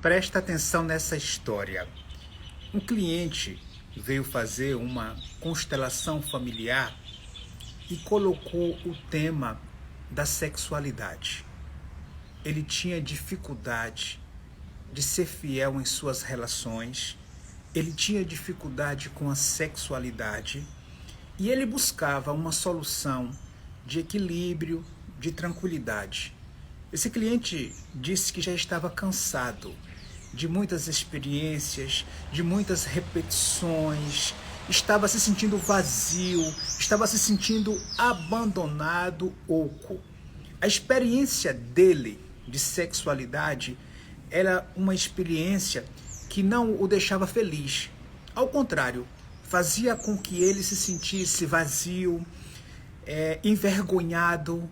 Presta atenção nessa história. Um cliente veio fazer uma constelação familiar e colocou o tema da sexualidade. Ele tinha dificuldade de ser fiel em suas relações, ele tinha dificuldade com a sexualidade e ele buscava uma solução de equilíbrio, de tranquilidade. Esse cliente disse que já estava cansado de muitas experiências, de muitas repetições, estava se sentindo vazio, estava se sentindo abandonado, oco. A experiência dele de sexualidade era uma experiência que não o deixava feliz. Ao contrário, fazia com que ele se sentisse vazio, envergonhado,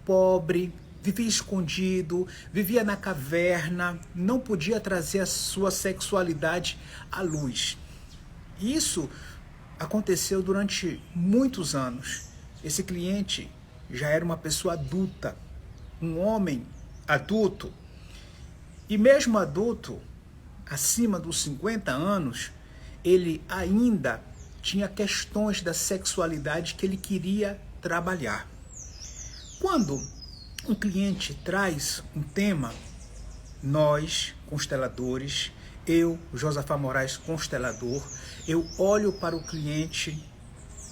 pobre, vivia escondido, vivia na caverna, não podia trazer a sua sexualidade à luz. Isso aconteceu durante muitos anos. Esse cliente já era uma pessoa adulta, um homem adulto, e mesmo adulto, acima dos 50 anos, ele ainda tinha questões da sexualidade que ele queria trabalhar. Quando um cliente traz um tema, nós, consteladores, eu, Josafá Moraes, constelador, eu olho para o cliente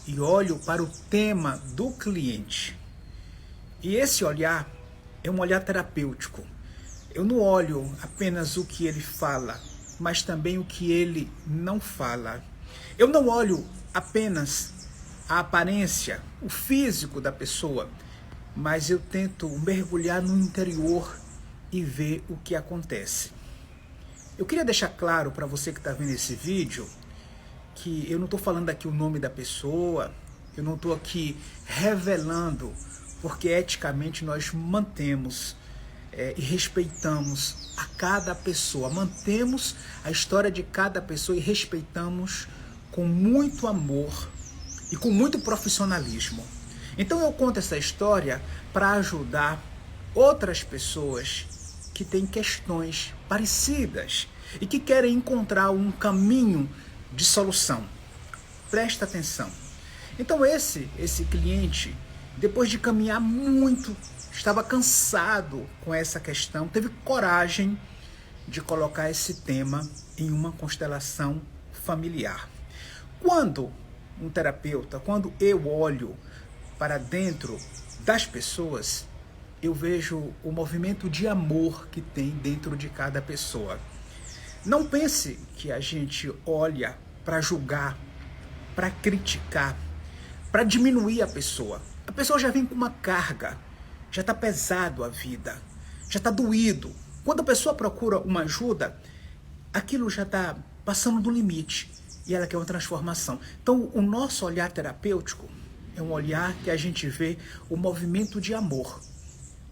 e olho para o tema do cliente. E esse olhar é um olhar terapêutico. Eu não olho apenas o que ele fala, mas também o que ele não fala. Eu não olho apenas a aparência, o físico da pessoa, mas eu tento mergulhar no interior e ver o que acontece. Eu queria deixar claro para você que está vendo esse vídeo que eu não estou falando aqui o nome da pessoa, eu não estou aqui revelando, porque eticamente nós mantemos e respeitamos a cada pessoa, mantemos a história de cada pessoa e respeitamos com muito amor e com muito profissionalismo. Então eu conto essa história para ajudar outras pessoas que têm questões parecidas e que querem encontrar um caminho de solução. Presta atenção. Então esse cliente, depois de caminhar muito, estava cansado com essa questão, teve coragem de colocar esse tema em uma constelação familiar. Quando um terapeuta, quando eu olho para dentro das pessoas, eu vejo o movimento de amor que tem dentro de cada pessoa. Não pense que a gente olha para julgar, para criticar, para diminuir a pessoa. A pessoa já vem com uma carga, já está pesado a vida, já está doído. Quando a pessoa procura uma ajuda, aquilo já está passando do limite e ela quer uma transformação. Então, o nosso olhar terapêutico é um olhar que a gente vê o movimento de amor.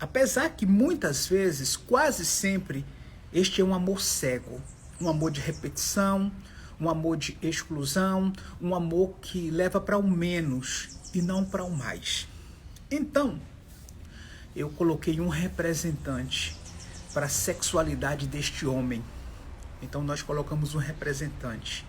Apesar que muitas vezes, quase sempre, este é um amor cego, um amor de repetição, um amor de exclusão, um amor que leva para o menos e não para o mais. Então, eu coloquei um representante para a sexualidade deste homem. Então nós colocamos um representante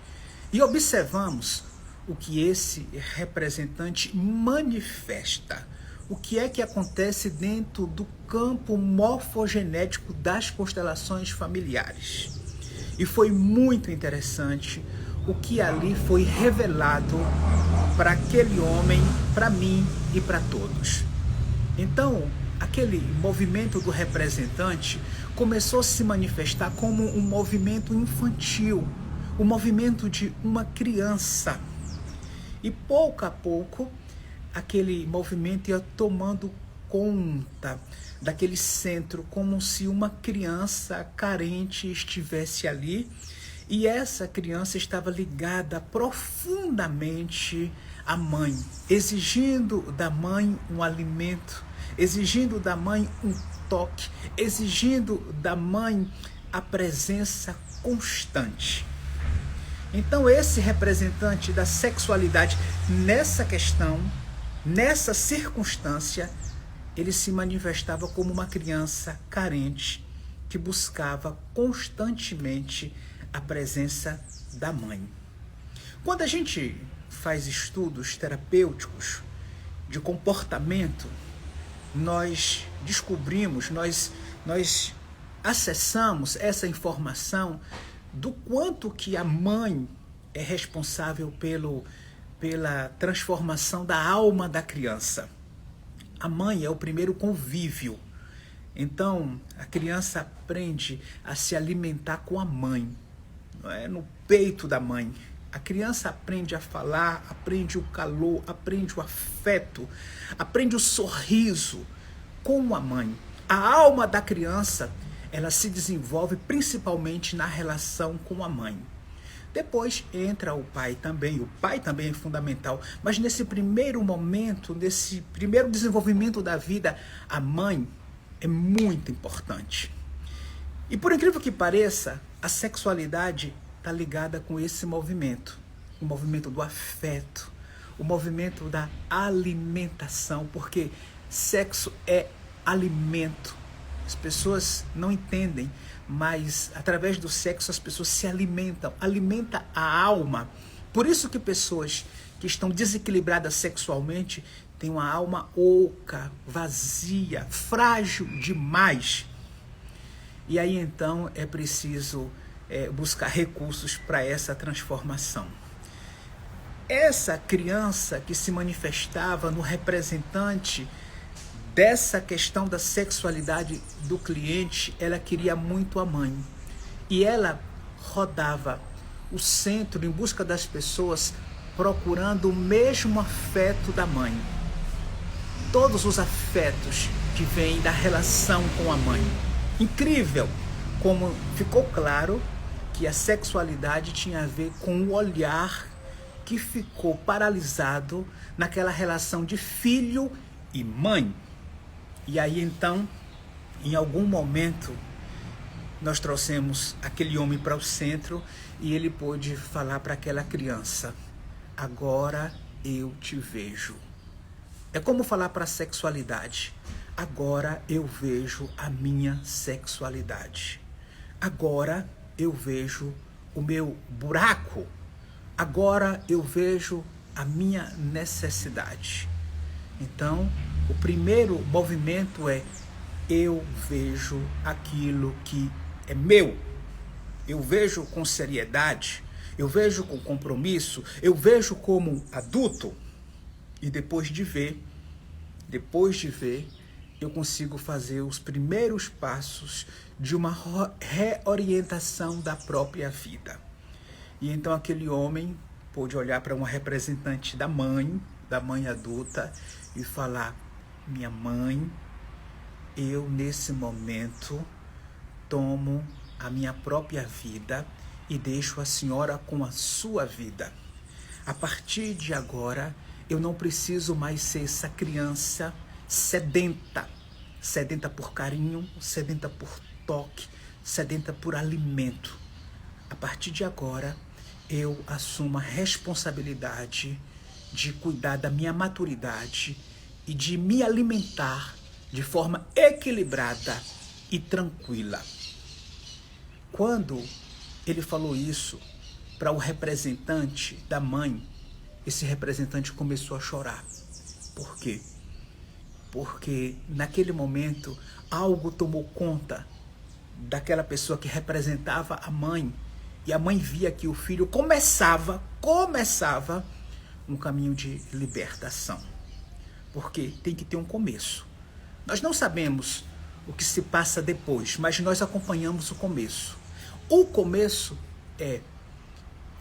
e observamos o que esse representante manifesta. O que é que acontece dentro do campo morfogenético das constelações familiares. E foi muito interessante o que ali foi revelado para aquele homem, para mim e para todos. Então, aquele movimento do representante começou a se manifestar como um movimento infantil, um movimento de uma criança. E pouco a pouco, aquele movimento ia tomando conta daquele centro, como se uma criança carente estivesse ali. E essa criança estava ligada profundamente à mãe, exigindo da mãe um alimento, exigindo da mãe um toque, exigindo da mãe a presença constante. Então esse representante da sexualidade nessa questão, nessa circunstância, ele se manifestava como uma criança carente, que buscava constantemente a presença da mãe. Quando a gente faz estudos terapêuticos de comportamento, nós descobrimos, nós acessamos essa informação do quanto que a mãe é responsável pela transformação da alma da criança. A mãe é o primeiro convívio. Então, a criança aprende a se alimentar com a mãe, não é? No peito da mãe. A criança aprende a falar, aprende o calor, aprende o afeto, aprende o sorriso com a mãe. A alma da criança, ela se desenvolve principalmente na relação com a mãe. Depois entra o pai também é fundamental, mas nesse primeiro momento, nesse primeiro desenvolvimento da vida, a mãe é muito importante. E por incrível que pareça, a sexualidade está ligada com esse movimento, o movimento do afeto, o movimento da alimentação, porque sexo é alimento. As pessoas não entendem, mas através do sexo as pessoas se alimentam, alimenta a alma. Por isso que pessoas que estão desequilibradas sexualmente têm uma alma oca, vazia, frágil demais. E aí então é preciso buscar recursos para essa transformação. Essa criança que se manifestava no representante dessa questão da sexualidade do cliente, ela queria muito a mãe. E ela rodava o centro em busca das pessoas, procurando o mesmo afeto da mãe. Todos os afetos que vêm da relação com a mãe. Incrível como ficou claro que a sexualidade tinha a ver com o olhar que ficou paralisado naquela relação de filho e mãe. E aí então, em algum momento, nós trouxemos aquele homem para o centro e ele pôde falar para aquela criança: agora eu te vejo. É como falar para a sexualidade: agora eu vejo a minha sexualidade. Agora eu vejo o meu buraco. Agora eu vejo a minha necessidade. Então, o primeiro movimento é: eu vejo aquilo que é meu. Eu vejo com seriedade, eu vejo com compromisso, eu vejo como adulto. E depois de ver, eu consigo fazer os primeiros passos de uma reorientação da própria vida. E então aquele homem pôde olhar para uma representante da mãe adulta e falar: minha mãe, eu nesse momento tomo a minha própria vida e deixo a senhora com a sua vida. A partir de agora, eu não preciso mais ser essa criança sedenta por carinho, sedenta por toque, sedenta por alimento. A partir de agora, eu assumo a responsabilidade de cuidar da minha maturidade e de me alimentar de forma equilibrada e tranquila. Quando ele falou isso para o representante da mãe, esse representante começou a chorar. Por quê? Porque naquele momento algo tomou conta daquela pessoa que representava a mãe, e a mãe via que o filho começava um caminho de libertação. Porque tem que ter um começo. Nós não sabemos o que se passa depois, mas nós acompanhamos o começo. O começo é: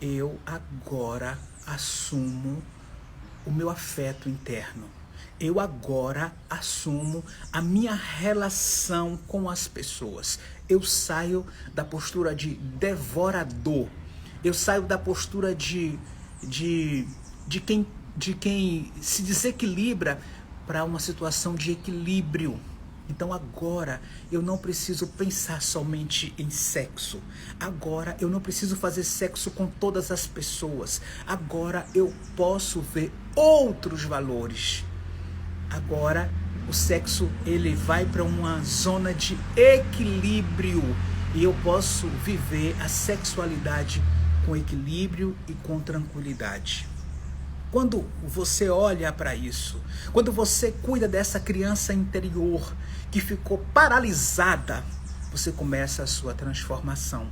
eu agora assumo o meu afeto interno. Eu agora assumo a minha relação com as pessoas. Eu saio da postura de devorador. Eu saio da postura de quem se desequilibra para uma situação de equilíbrio. Então agora eu não preciso pensar somente em sexo. Agora eu não preciso fazer sexo com todas as pessoas. Agora eu posso ver outros valores. Agora o sexo ele vai para uma zona de equilíbrio e eu posso viver a sexualidade com equilíbrio e com tranquilidade. Quando você olha para isso, quando você cuida dessa criança interior que ficou paralisada, você começa a sua transformação.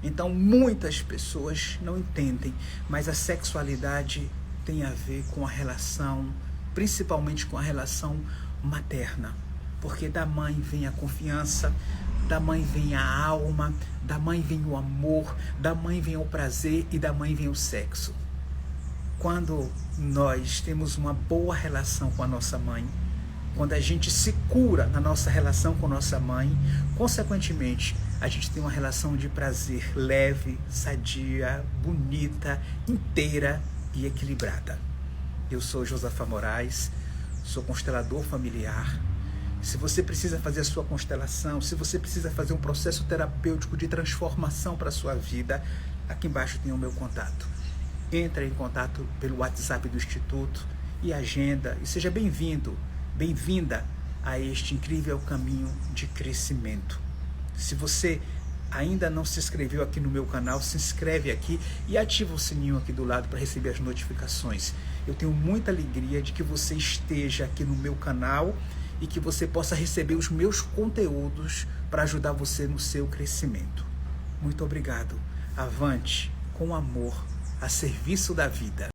Então muitas pessoas não entendem, mas a sexualidade tem a ver com a relação, principalmente com a relação materna. Porque da mãe vem a confiança, da mãe vem a alma, da mãe vem o amor, da mãe vem o prazer e da mãe vem o sexo. Quando nós temos uma boa relação com a nossa mãe, quando a gente se cura na nossa relação com nossa mãe, consequentemente, a gente tem uma relação de prazer leve, sadia, bonita, inteira e equilibrada. Eu sou Josafá Moraes, sou constelador familiar. Se você precisa fazer a sua constelação, se você precisa fazer um processo terapêutico de transformação para a sua vida, aqui embaixo tem o meu contato. Entre em contato pelo WhatsApp do Instituto e agenda e seja bem-vindo, bem-vinda a este incrível caminho de crescimento. Se você ainda não se inscreveu aqui no meu canal, se inscreve aqui e ativa o sininho aqui do lado para receber as notificações. Eu tenho muita alegria de que você esteja aqui no meu canal e que você possa receber os meus conteúdos para ajudar você no seu crescimento. Muito obrigado. Avante, com amor, a serviço da vida.